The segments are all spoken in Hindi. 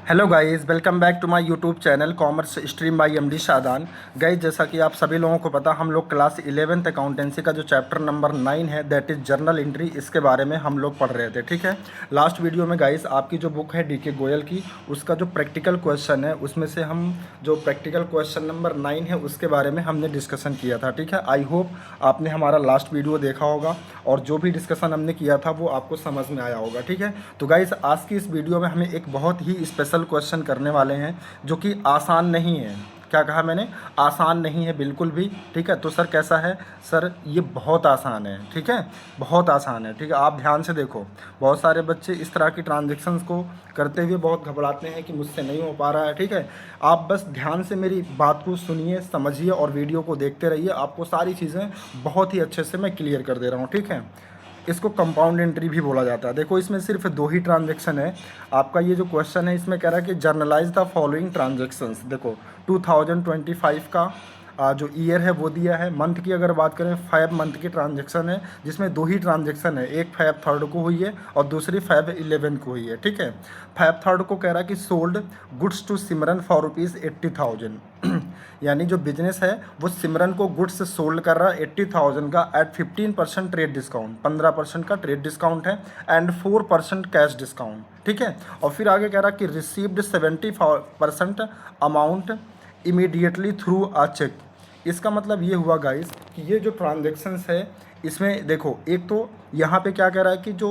Hello guys, welcome back to my YouTube channel commerce stream by MD Shadan. Guys, जैसा कि आप सभी लोगों को पता, हम लोग क्लास 11th अकाउंटेंसी का जो चैप्टर नंबर 9 है दैट इज़ जर्नल एंट्री, इसके बारे में हम लोग पढ़ रहे थे। ठीक है, लास्ट वीडियो में गाइस आपकी जो बुक है डीके गोयल की, उसका जो प्रैक्टिकल क्वेश्चन है उसमें से हम जो प्रैक्टिकल क्वेश्चन नंबर 9 है उसके बारे में हमने डिस्कशन किया था। ठीक है, आई होप आपने हमारा लास्ट वीडियो देखा होगा और जो भी डिस्कशन हमने किया था वो आपको समझ में आया होगा। ठीक है, तो गाइस आज की इस वीडियो में हमें एक बहुत ही स्पेशल क्वेश्चन करने वाले हैं जो कि आसान नहीं है। क्या कहा मैंने? आसान नहीं है बिल्कुल भी। ठीक है, तो सर कैसा है? सर ये बहुत आसान है। ठीक है, बहुत आसान है। ठीक है, आप ध्यान से देखो। बहुत सारे बच्चे इस तरह की ट्रांजेक्शन्स को करते हुए बहुत घबराते हैं कि मुझसे नहीं हो पा रहा है। ठीक है, आप बस ध्यान से मेरी बात को सुनिए, समझिए और वीडियो को देखते रहिए। आपको सारी चीज़ें बहुत ही अच्छे से मैं क्लियर कर दे रहा हूँ। ठीक है, इसको कंपाउंड एंट्री भी बोला जाता है। देखो, इसमें सिर्फ 2 ही ट्रांजेक्शन है। आपका ये जो क्वेश्चन है इसमें कह रहा है कि जर्नलाइज द फॉलोइंग ट्रांजेक्शन्स। देखो 2025 का जो ईयर है वो दिया है। मंथ की अगर बात करें, 5 मंथ की ट्रांजेक्शन है जिसमें 2 ही ट्रांजेक्शन है, एक 5 3 को हुई है और दूसरी 5 11 को हुई है। ठीक है, 5 3 को कह रहा है कि sold goods to Simran for ₹80,000 यानी जो बिजनेस है वो सिमरन को गुड्स सोल्ड कर रहा है 80,000 का एट 15% ट्रेड डिस्काउंट, 15% का ट्रेड डिस्काउंट है एंड 4% कैश डिस्काउंट। ठीक है, और फिर आगे कह रहा है कि received 70% amount immediately through a cheque. इसका मतलब ये हुआ गाइस कि ये जो ट्रांजेक्शन्स है इसमें देखो, एक तो यहाँ पे क्या कह रहा है कि जो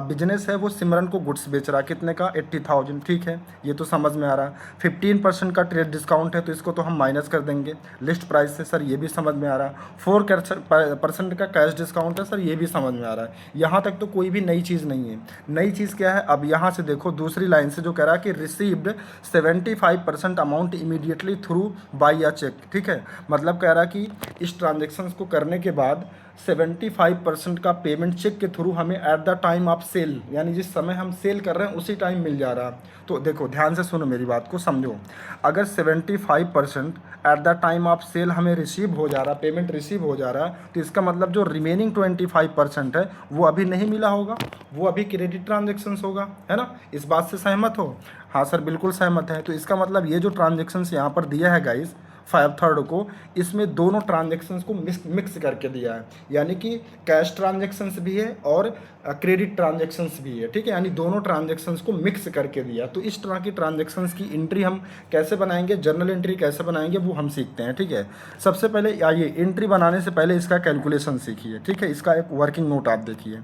बिजनेस है वो सिमरन को गुड्स बेच रहा है, कितने का? 80,000। ठीक है, ये तो समझ में आ रहा है। 15% का ट्रेड डिस्काउंट है तो इसको तो हम माइनस कर देंगे लिस्ट प्राइस से, सर ये भी समझ में आ रहा है। 4% का कैश डिस्काउंट है, सर ये भी समझ में आ रहा है। यहाँ तक तो कोई भी नई चीज़ नहीं है। नई चीज़ क्या है? अब यहाँ से देखो दूसरी लाइन से जो कह रहा है कि received 75% amount immediately through by a cheque. ठीक है, मतलब कह रहा है कि इस ट्रांजेक्शन को करने के बाद 75% का पेमेंट चेक के थ्रू हमें at the time of sale, यानी जिस समय हम सेल कर रहे हैं उसी टाइम मिल जा रहा। तो देखो ध्यान से सुनो, मेरी बात को समझो। अगर 75% at the time of sale हमें रिसीव हो जा रहा, पेमेंट रिसीव हो जा रहा, तो इसका मतलब जो रिमेनिंग 25% है वो अभी नहीं मिला होगा, वो अभी क्रेडिट ट्रांजेक्शन्स होगा, है ना? इस बात से सहमत हो? हाँ सर, बिल्कुल सहमत है। तो इसका मतलब ये जो ट्रांजेक्शन्स यहाँ पर दिया है गाइस 5 3 को, इसमें दोनों ट्रांजेक्शन्स को मिक्स करके दिया है, यानी कि कैश ट्रांजेक्शन्स भी है और क्रेडिट ट्रांजेक्शन्स भी है। ठीक है, यानी दोनों ट्रांजेक्शन्स को मिक्स करके दिया। तो इस तरह की ट्रांजेक्शन्स की एंट्री हम कैसे बनाएंगे, जर्नल एंट्री कैसे बनाएंगे वो हम सीखते हैं। ठीक है, सबसे पहले आइए एंट्री बनाने से पहले इसका कैलकुलेशन सीखिए। ठीक है, इसका एक वर्किंग नोट आप देखिए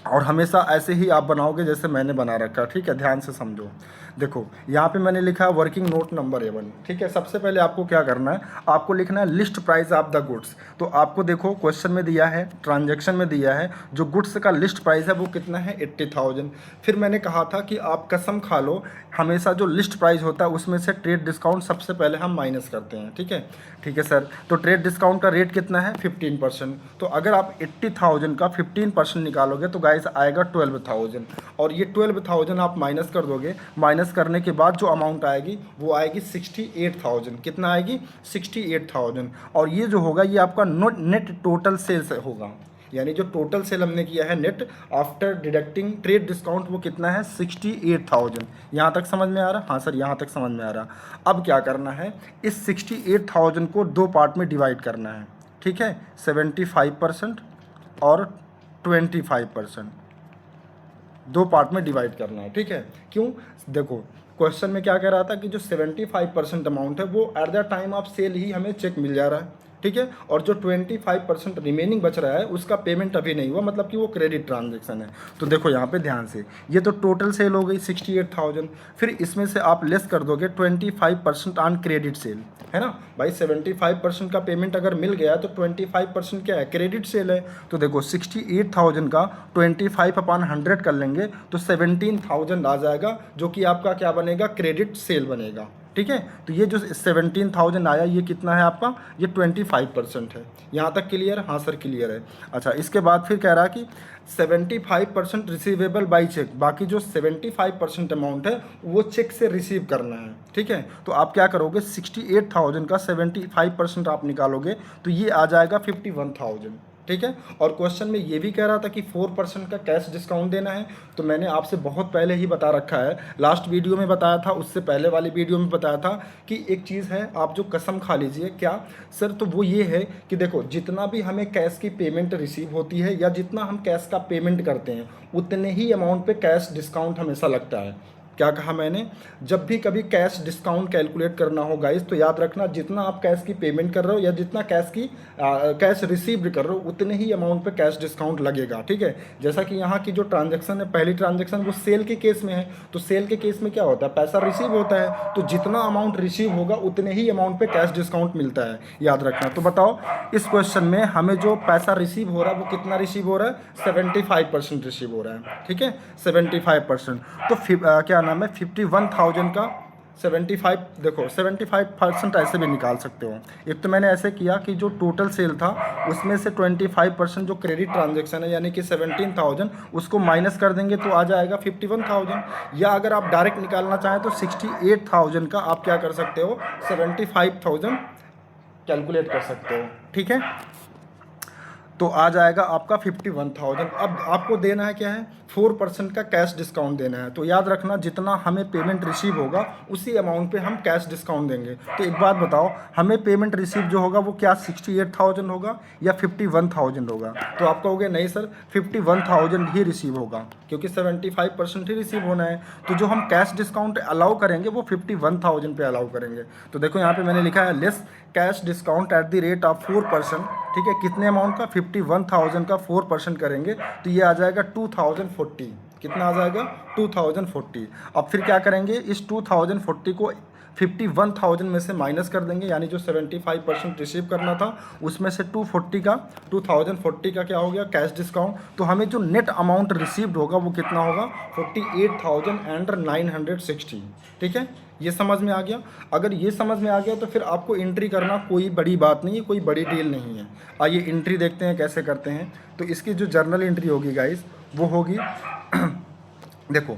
और हमेशा ऐसे ही आप बनाओगे जैसे मैंने बना रखा। ठीक है, ध्यान से समझो। देखो यहाँ पे मैंने लिखा है वर्किंग नोट नंबर 1। ठीक है, सबसे पहले आपको क्या करना है, आपको लिखना है list price of the goods. तो आपको देखो क्वेश्चन में दिया है, ट्रांजैक्शन में दिया है, जो गुड्स का लिस्ट प्राइस है वो कितना है? 80,000। फिर मैंने कहा था कि आप कसम खा लो, हमेशा जो लिस्ट प्राइस होता है उसमें से ट्रेड डिस्काउंट सबसे पहले हम माइनस करते हैं। ठीक है, ठीक है सर। तो ट्रेड डिस्काउंट का रेट कितना है? 15%। तो अगर आप 80,000 का 15% निकालोगे तो गाइस आएगा 12,000, और ये 12,000 आप माइनस कर दोगे। माइनस करने के बाद जो अमाउंट आएगी वो आएगी 68,000। कितना आएगी? 68,000। और ये जो होगा ये आपका नेट टोटल सेल्स होगा, यानी जो टोटल सेल हमने किया है net after deducting trade discount वो कितना है? 68,000। यहाँ तक समझ में आ रहा? हाँ सर, यहाँ तक समझ में आ रहा। अब क्या करना है, इस 68,000 को 2 पार्ट में डिवाइड करना है। ठीक है, 75% और 25%, 2 पार्ट में डिवाइड करना है। ठीक है, क्यों? देखो क्वेश्चन में क्या कह रहा था कि जो 75% अमाउंट है वो at the time of sale ही हमें चेक मिल जा रहा है। ठीक है, और जो 25% रिमेनिंग बच रहा है उसका पेमेंट अभी नहीं हुआ, मतलब कि वो क्रेडिट ट्रांजेक्शन है। तो देखो यहाँ पे ध्यान से, ये तो टोटल सेल हो गई 68,000, फिर इसमें से आप लेस कर दोगे 25% ऑन क्रेडिट सेल, है ना भाई? 75% का पेमेंट अगर मिल गया तो 25% क्या है? क्रेडिट सेल है। तो देखो 68,000 का 25/100 कर लेंगे तो 17,000 आ जाएगा, जो कि आपका क्या बनेगा? क्रेडिट सेल बनेगा। ठीक है, तो ये जो 17,000 आया ये कितना है आपका? ये 25% है। यहाँ तक क्लियर? हाँ सर क्लियर है। अच्छा, इसके बाद फिर कह रहा है कि 75% रिसीवेबल बाई चेक, बाकी जो 75% अमाउंट है वो चेक से रिसीव करना है। ठीक है, तो आप क्या करोगे, 68,000 का 75% आप निकालोगे तो ये आ जाएगा 51,000। ठीक है। और क्वेश्चन में ये भी कह रहा था कि 4% का कैश डिस्काउंट देना है। तो मैंने आपसे बहुत पहले ही बता रखा है, लास्ट वीडियो में बताया था, उससे पहले वाली वीडियो में बताया था कि एक चीज़ है, आप जो कसम खा लीजिए। क्या सर? तो वो ये है कि देखो, जितना भी हमें कैश की पेमेंट रिसीव होती है या जितना हम कैश का पेमेंट करते हैं, उतने ही अमाउंट पे कैश डिस्काउंट हमेशा लगता है। क्या कहा मैंने? जब भी कभी कैश डिस्काउंट कैलकुलेट करना हो गाइस, तो याद रखना, जितना आप कैश की पेमेंट कर रहे हो या जितना कैश रिसीव कर रहे हो, उतने ही अमाउंट पे कैश डिस्काउंट लगेगा। ठीक है। जैसा कि यहाँ की जो ट्रांजैक्शन है, पहली ट्रांजैक्शन वो सेल के केस में है, तो सेल के केस में क्या होता है, पैसा रिसीव होता है, तो जितना अमाउंट रिसीव होगा उतने ही अमाउंट पे कैश डिस्काउंट मिलता है, याद रखना। तो बताओ, इस क्वेश्चन में हमें जो पैसा रिसीव हो रहा है वो कितना रिसीव हो रहा है? 75% रिसीव हो रहा है। ठीक है, 75%। तो क्या नाम है, 51,000 का 75, देखो 75% ऐसे भी निकाल सकते हो। एक तो मैंने ऐसे किया कि जो टोटल सेल था उसमें से 25% जो क्रेडिट ट्रांजैक्शन है यानी कि 17,000, उसको माइनस कर देंगे तो आ जाएगा 51,000। या अगर आप डायरेक्ट निकालना चाहें तो 68,000 का आप क्या कर सकते हो, 75,000 कैलकुलेट कर सकते हो। ठीक है, तो आ जाएगा आपका 51,000। अब आपको देना है क्या है, 4% का कैश डिस्काउंट देना है। तो याद रखना, जितना हमें पेमेंट रिसीव होगा उसी अमाउंट पे हम कैश डिस्काउंट देंगे। तो एक बात बताओ, हमें पेमेंट रिसीव जो होगा वो क्या 68,000 होगा या 51,000 होगा? तो आप कहोगे नहीं सर, 51,000 ही रिसीव होगा, क्योंकि 75% ही रिसीव होना है। तो जो हम कैश डिस्काउंट अलाउ करेंगे वो 51,000 पे अलाउ करेंगे। तो देखो यहाँ पे मैंने लिखा है less cash discount at the rate of 4%। ठीक है, कितने अमाउंट का? 51,000 का 4% करेंगे तो ये आ जाएगा 2040। कितना आ जाएगा? 2040। अब फिर क्या करेंगे, इस 2040 को 51,000 में से माइनस कर देंगे, यानी जो 75% रिसीव करना था उसमें से 2040 का क्या हो गया, कैश डिस्काउंट। तो हमें जो नेट अमाउंट रिसीव्ड होगा वो कितना होगा, 48,960। ठीक है, ये समझ में आ गया? अगर ये समझ में आ गया तो फिर आपको एंट्री करना कोई बड़ी बात नहीं है, कोई बड़ी डील नहीं है। आइए एंट्री देखते हैं कैसे करते हैं। तो इसकी जो जर्नल एंट्री होगी गाइस, वो होगी देखो,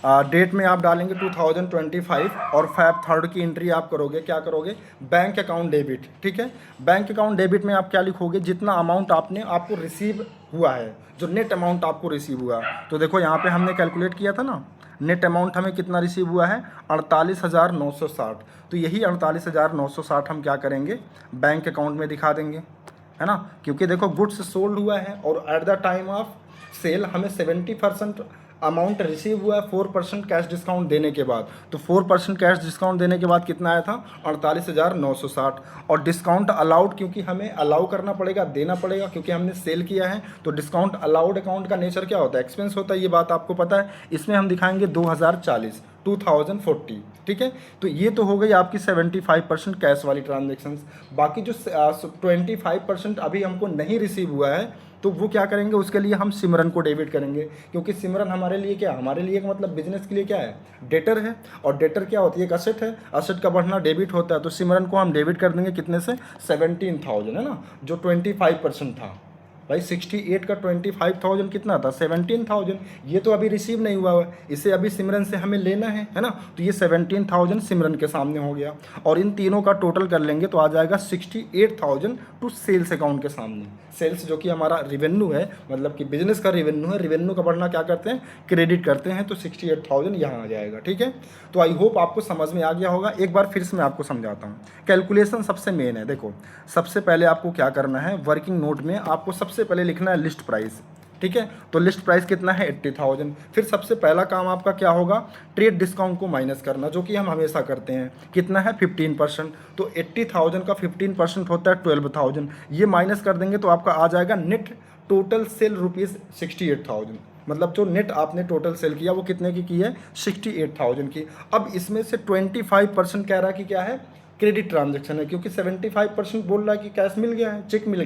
डेट में आप डालेंगे 2025 और फैब 3 की एंट्री आप करोगे, क्या करोगे, बैंक अकाउंट डेबिट। ठीक है, बैंक अकाउंट डेबिट में आप क्या लिखोगे, जितना अमाउंट आपको रिसीव हुआ है, जो नेट अमाउंट आपको रिसीव हुआ। तो देखो यहाँ पे हमने कैलकुलेट किया था ना, नेट अमाउंट हमें कितना रिसीव हुआ है, 48,960। तो यही 48,960 हम क्या करेंगे, बैंक अकाउंट में दिखा देंगे, है ना। क्योंकि देखो गुड्स सोल्ड हुआ है और at the time of sale हमें 70% अमाउंट रिसीव हुआ है 4% कैश डिस्काउंट देने के बाद। तो 4% कैश डिस्काउंट देने के बाद कितना आया था, 48,960। और डिस्काउंट अलाउड, क्योंकि हमें अलाउ करना पड़ेगा, देना पड़ेगा, क्योंकि हमने सेल किया है। तो डिस्काउंट अलाउड अकाउंट का नेचर क्या होता है, एक्सपेंस होता है, ये बात आपको पता है। इसमें हम दिखाएंगे 2040। ठीक है, तो ये तो हो गई आपकी 75% कैश वाली ट्रांजेक्शन्स। बाकी जो 25% अभी हमको नहीं रिसीव हुआ है, तो वो क्या करेंगे, उसके लिए हम सिमरन को डेबिट करेंगे। क्योंकि सिमरन हमारे लिए क्या, हमारे लिए मतलब बिजनेस के लिए क्या है, डेटर है। और डेटर क्या होती है, एक असेट है, असेट का बढ़ना डेबिट होता है। तो सिमरन को हम डेबिट कर देंगे कितने से, 17,000, है ना, जो 25% था। भाई 68 का 25,000 कितना था, 17,000। ये तो अभी रिसीव नहीं हुआ है, इसे अभी सिमरन से हमें लेना है ना। तो ये 17,000 सिमरन के सामने हो गया, और इन तीनों का टोटल कर लेंगे तो आ जाएगा 68,000 टू सेल्स अकाउंट के सामने। सेल्स जो कि हमारा रिवेन्यू है, मतलब कि बिजनेस का रिवेन्यू है, रिवेन्यू का बढ़ना क्या करते हैं, क्रेडिट करते हैं। तो 68,000 यहाँ आ जाएगा। ठीक है, तो आई होप आपको समझ में आ गया होगा। एक बार फिर से मैं आपको समझाता हूँ। कैलकुलेशन सबसे मेन है। देखो, सबसे पहले आपको क्या करना है, वर्किंग नोट में आपको सबसे पहले लिखना है लिस्ट प्राइस। ठीक है, तो लिस्ट प्राइस कितना है, 80,000। फिर सबसे पहला काम आपका क्या होगा, ट्रेड डिस्काउंट को माइनस करना, जो कि हम हमेशा करते हैं। कितना है, 15%। तो 80,000 का 15% होता है 12,000। ये माइनस कर देंगे तो आपका आ जाएगा नेट टोटल सेल रुपीज़ 68,000। मतलब जो नेट आपने टोटल सेल किया वो कितने की है, 68,000 की। अब इसमें से 25% कह रहा है कि क्या है, क्रेडिट ट्रांजैक्शन है, क्योंकि 75% बोल रहा है कि कैश मिल गया है, चेक मिल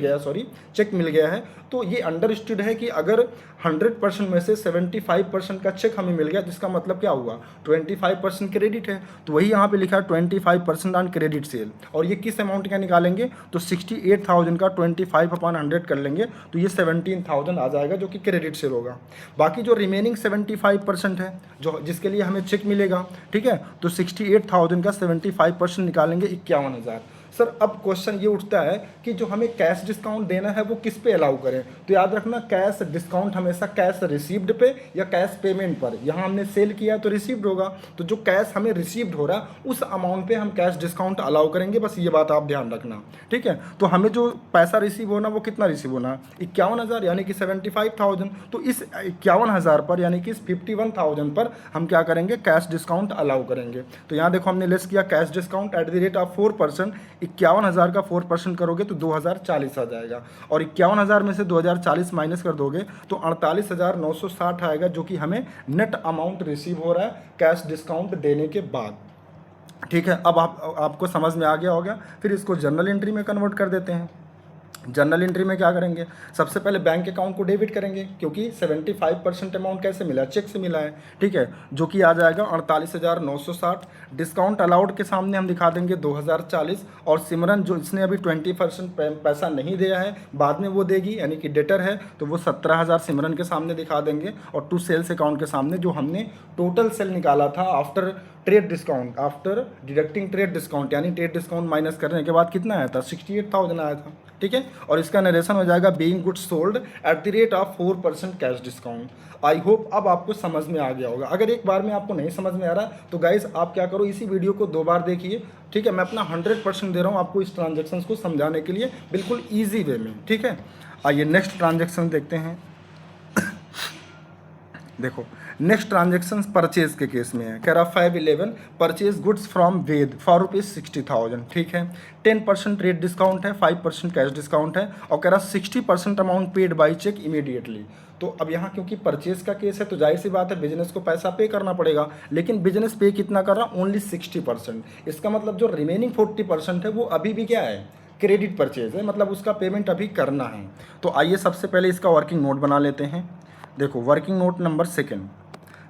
गया है। तो ये अंडरस्टूड है कि अगर 100% में से 75% का चेक हमें मिल गया, जिसका मतलब क्या हुआ, 25% क्रेडिट है। तो वही यहाँ पे लिखा है 25% ऑन क्रेडिट सेल। और ये किस अमाउंट का निकालेंगे, तो 68,000 का 25/100 कर लेंगे तो ये 17,000 आ जाएगा, जो कि क्रेडिट सेल होगा। बाकी जो रिमेनिंग 75% है, जो जिसके लिए हमें चेक मिलेगा, ठीक है, तो 68,000 का 75% निकालेंगे 51,000। सर अब क्वेश्चन ये उठता है कि जो हमें कैश डिस्काउंट देना है वो किस पे अलाउ करें। तो याद रखना कैश डिस्काउंट हमेशा कैश रिसीव्ड पे या कैश पेमेंट पर, यहाँ हमने सेल किया तो रिसीव्ड होगा, तो जो कैश हमें रिसीव्ड हो रहा है उस अमाउंट पे हम कैश डिस्काउंट अलाउ करेंगे, बस ये बात आप ध्यान रखना, ठीक है। तो हमें जो पैसा रिसीव होना वो कितना रिसीव होना, 51,000 यानी कि 75,000। तो इस 51,000 पर यानी कि इस 51,000 पर हम क्या करेंगे, कैश डिस्काउंट अलाउ करेंगे। तो यहाँ देखो हमने लिस्ट किया cash discount at the rate of 4%, 51,000 का 4% करोगे तो 2,040 आ जाएगा, और 51,000 में से 2,040 माइनस कर दोगे तो 48,960 आएगा, जो कि हमें नेट अमाउंट रिसीव हो रहा है कैश डिस्काउंट देने के बाद, ठीक है। अब आपको समझ में आ गया होगा। फिर इसको जर्नल एंट्री में कन्वर्ट कर देते हैं। जर्नल एंट्री में क्या करेंगे, सबसे पहले बैंक अकाउंट को डेबिट करेंगे, क्योंकि 75% अमाउंट कैसे मिला, चेक से मिला है, ठीक है, जो कि आ जाएगा 48,960। डिस्काउंट अलाउड के सामने हम दिखा देंगे 2,040, और सिमरन जो इसने अभी 20% पैसा नहीं दिया है बाद में वो देगी, यानी कि डेटर है, तो वो 17,000 सिमरन के सामने दिखा देंगे, और टू सेल्स अकाउंट के सामने जो हमने टोटल सेल निकाला था after trade discount, after deducting trade discount, यानी ट्रेड डिस्काउंट माइनस करने के बाद कितना आया था, 68,000 आया था, ठीक है। और इसका नरेशन हो जाएगा being goods sold at the rate of 4% cash discount. I hope अब आपको समझ में आ गया होगा। अगर एक बार में आपको नहीं समझ में आ रहा तो गाइस आप क्या करो, इसी वीडियो को 2 बार देखिए, ठीक है। मैं अपना 100% दे रहा हूँ आपको इस ट्रांजेक्शन को समझाने के लिए, बिल्कुल ईजी वे में, ठीक है। आइए नेक्स्ट ट्रांजेक्शन देखते हैं। देखो नेक्स्ट ट्रांजेक्शन परचेज के केस में है, कह रहा 511 purchase goods from Ved for ₹60,000, ठीक है। 10% रेट डिस्काउंट है, 5% कैश डिस्काउंट है, और कह रहा 60% amount paid by cheque immediately. तो अब यहाँ क्योंकि परचेज का केस है तो जाहिर सी बात है बिजनेस को पैसा पे करना पड़ेगा, लेकिन बिजनेस पे कितना कर रहा, ओनली 60%। इसका मतलब जो रिमेनिंग 40% है वो अभी भी क्या है, क्रेडिट परचेज है, मतलब उसका पेमेंट अभी करना है। तो आइए सबसे पहले इसका वर्किंग नोट बना लेते हैं। देखो वर्किंग नोट नंबर 2,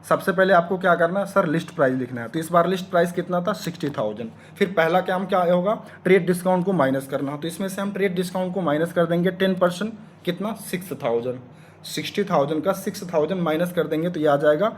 सबसे पहले आपको क्या करना है, सर लिस्ट प्राइस लिखना है। तो इस बार लिस्ट प्राइस कितना था, 60,000। फिर पहला काम क्या होगा, ट्रेड डिस्काउंट को माइनस करना। तो इसमें से हम ट्रेड डिस्काउंट को माइनस कर देंगे 10%, कितना, 6,000। 60,000 का 6,000 माइनस कर देंगे तो ये आ जाएगा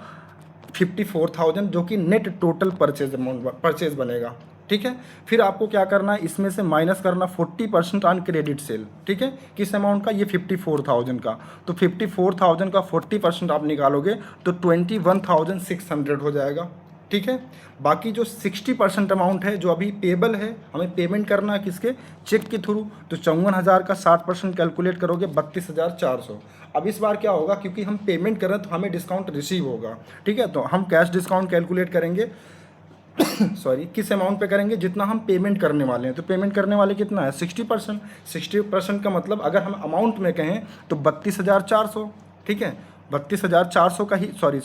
54,000, जो कि नेट टोटल परचेज बनेगा, ठीक है। फिर आपको क्या करना है, इसमें से माइनस करना 40% ऑन क्रेडिट सेल, ठीक है। किस अमाउंट का, ये 54,000 का। तो 54,000 का 40% आप निकालोगे तो 21,600 हो जाएगा, ठीक है। बाकी जो 60% अमाउंट है जो अभी पेबल है, हमें पेमेंट करना है किसके, चेक के थ्रू, तो 54,000 का 60% कैलकुलेट करोगे 32,400। अब इस बार क्या होगा, क्योंकि हम पेमेंट कर रहे हैं तो हमें डिस्काउंट रिसीव होगा, ठीक है। तो हम कैश डिस्काउंट कैलकुलेट करेंगे सॉरी, किस अमाउंट पे करेंगे, जितना हम पेमेंट करने वाले हैं। तो पेमेंट करने वाले कितना है, 60%। 60% का मतलब अगर हम अमाउंट में कहें तो 32,400, ठीक है। 32,400 का ही, सॉरी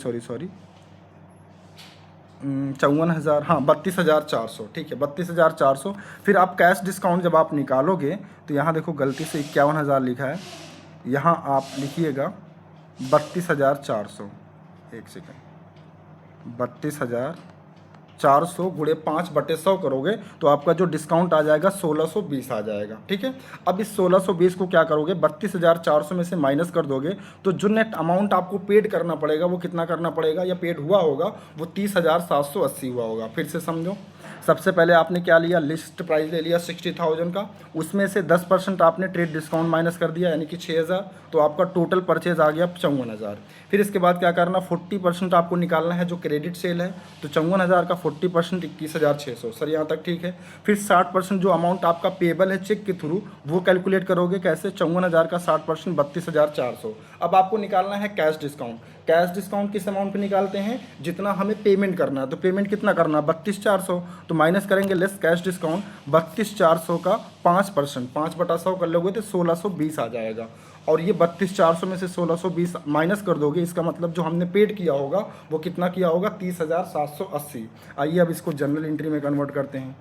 54,000, हाँ 32,400, ठीक है, 32,400। फिर आप कैश डिस्काउंट जब आप निकालोगे तो यहाँ देखो गलती से 51,000 लिखा है, यहाँ आप लिखिएगा 32,400, एक सेकेंड, 32,400 गुणे 5/100 करोगे तो आपका जो डिस्काउंट आ जाएगा 1620 आ जाएगा, ठीक है। अब इस 1620 को क्या करोगे, 32,400 में से माइनस कर दोगे तो जो नेट अमाउंट आपको पेड करना पड़ेगा वो कितना करना पड़ेगा, या पेड हुआ होगा वो 30,780 हुआ होगा। फिर से समझो, सबसे पहले आपने क्या लिया, लिस्ट प्राइस ले लिया 60,000 का, उसमें से 10% आपने ट्रेड डिस्काउंट माइनस कर दिया यानी कि 6,000, तो आपका टोटल परचेज आ गया 54,000। फिर इसके बाद क्या करना, 40% आपको निकालना है जो क्रेडिट सेल है, तो 54,000 का 40% 21,600, सर यहाँ तक ठीक है। फिर 60% जो अमाउंट आपका पेबल है चेक के थ्रू वो कैलकुलेट करोगे कैसे, 54,000 का 60% 32,400। अब आपको निकालना है कैश डिस्काउंट। कैश डिस्काउंट किस अमाउंट पे निकालते हैं, जितना हमें पेमेंट करना है। तो पेमेंट कितना करना है, 32,400, तो माइनस करेंगे लेस कैश डिस्काउंट, 32,400 का 5%, 5/100 कर लोगे तो 1620 आ जाएगा। और ये 32,400 में से 1620 माइनस कर दोगे, इसका मतलब जो हमने पेड किया होगा वो कितना किया होगा, 30,780। आइए अब इसको जनरल एंट्री में कन्वर्ट करते हैं।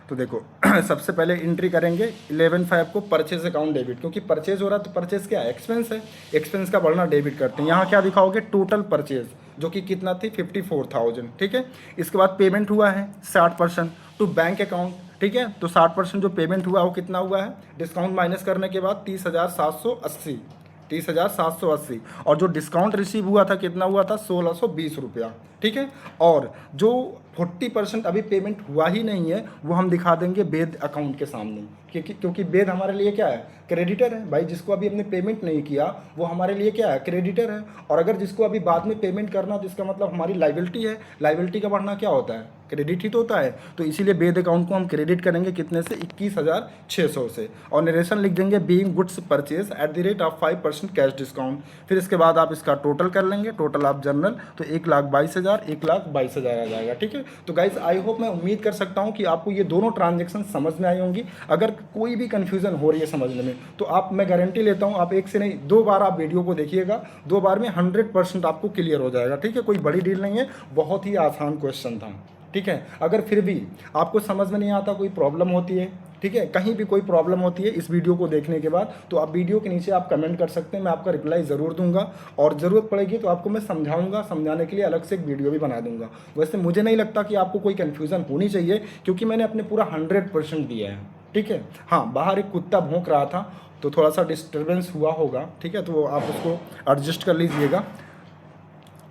तो देखो सबसे पहले एंट्री करेंगे 11/5 को परचेज अकाउंट डेबिट, क्योंकि परचेज हो रहा है तो परचेज क्या है, एक्सपेंस है, एक्सपेंस का बढ़ना डेबिट करते हैं। यहाँ क्या दिखाओगे, टोटल परचेज जो कि कितना थी 54,000, ठीक है। इसके बाद पेमेंट हुआ है 60% टू बैंक अकाउंट, ठीक है। तो 60% जो पेमेंट हुआ वो कितना हुआ है, डिस्काउंट माइनस करने के बाद 30,780, और जो डिस्काउंट रिसीव हुआ था कितना हुआ था, 1620 रुपया, ठीक है। और जो 40% अभी पेमेंट हुआ ही नहीं है वो हम दिखा देंगे वेद अकाउंट के सामने, क्योंकि वेद हमारे लिए क्या है, क्रेडिटर है भाई। जिसको अभी हमने पेमेंट नहीं किया वो हमारे लिए क्या है, क्रेडिटर है। और अगर जिसको अभी बाद में पेमेंट करना तो इसका मतलब हमारी लाइबिलिटी है। लाइबिलिटी का बढ़ना क्या होता है, क्रेडिट ही तो होता है। तो इसीलिए वेद अकाउंट को हम क्रेडिट करेंगे कितने से, 21,600 से। और नरेशन लिख देंगे being goods purchase at the rate of 5% cash discount. फिर इसके बाद आप इसका टोटल कर लेंगे, टोटल ऑफ जनरल, तो 1,22,000 1,22,000 आ जाएगा। ठीक है। तो गाइज आई होप, मैं उम्मीद कर सकता हूँ कि आपको ये दोनों ट्रांजेक्शन समझ में आई होंगी। अगर कोई भी कन्फ्यूजन हो रही है समझने में तो आप, मैं गारंटी लेता हूँ, आप एक से नहीं 2 बार आप वीडियो को देखिएगा, 2 बार में 100% आपको क्लियर हो जाएगा। ठीक है। कोई बड़ी डील नहीं है, बहुत ही आसान क्वेश्चन था। ठीक है। अगर फिर भी आपको समझ में नहीं आता, कोई प्रॉब्लम होती है, ठीक है, कहीं भी कोई प्रॉब्लम होती है इस वीडियो को देखने के बाद, तो आप वीडियो के नीचे आप कमेंट कर सकते हैं, मैं आपका रिप्लाई ज़रूर दूंगा। और ज़रूरत पड़ेगी तो आपको मैं समझाऊंगा, समझाने के लिए अलग से एक वीडियो भी बना दूंगा। वैसे मुझे नहीं लगता कि आपको कोई कन्फ्यूज़न होनी चाहिए, क्योंकि मैंने अपने पूरा 100% दिया है। ठीक है। हाँ, बाहर एक कुत्ता भौंक रहा था तो थोड़ा सा डिस्टर्बेंस हुआ होगा, ठीक है, तो आप उसको एडजस्ट कर लीजिएगा।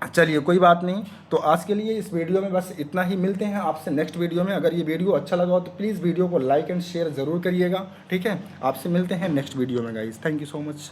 चलिए कोई बात नहीं। तो आज के लिए इस वीडियो में बस इतना ही। मिलते हैं आपसे नेक्स्ट वीडियो में। अगर ये वीडियो अच्छा लगा हो तो प्लीज़ वीडियो को लाइक एंड शेयर ज़रूर करिएगा। ठीक है। आपसे मिलते हैं नेक्स्ट वीडियो में guys. Thank you so much.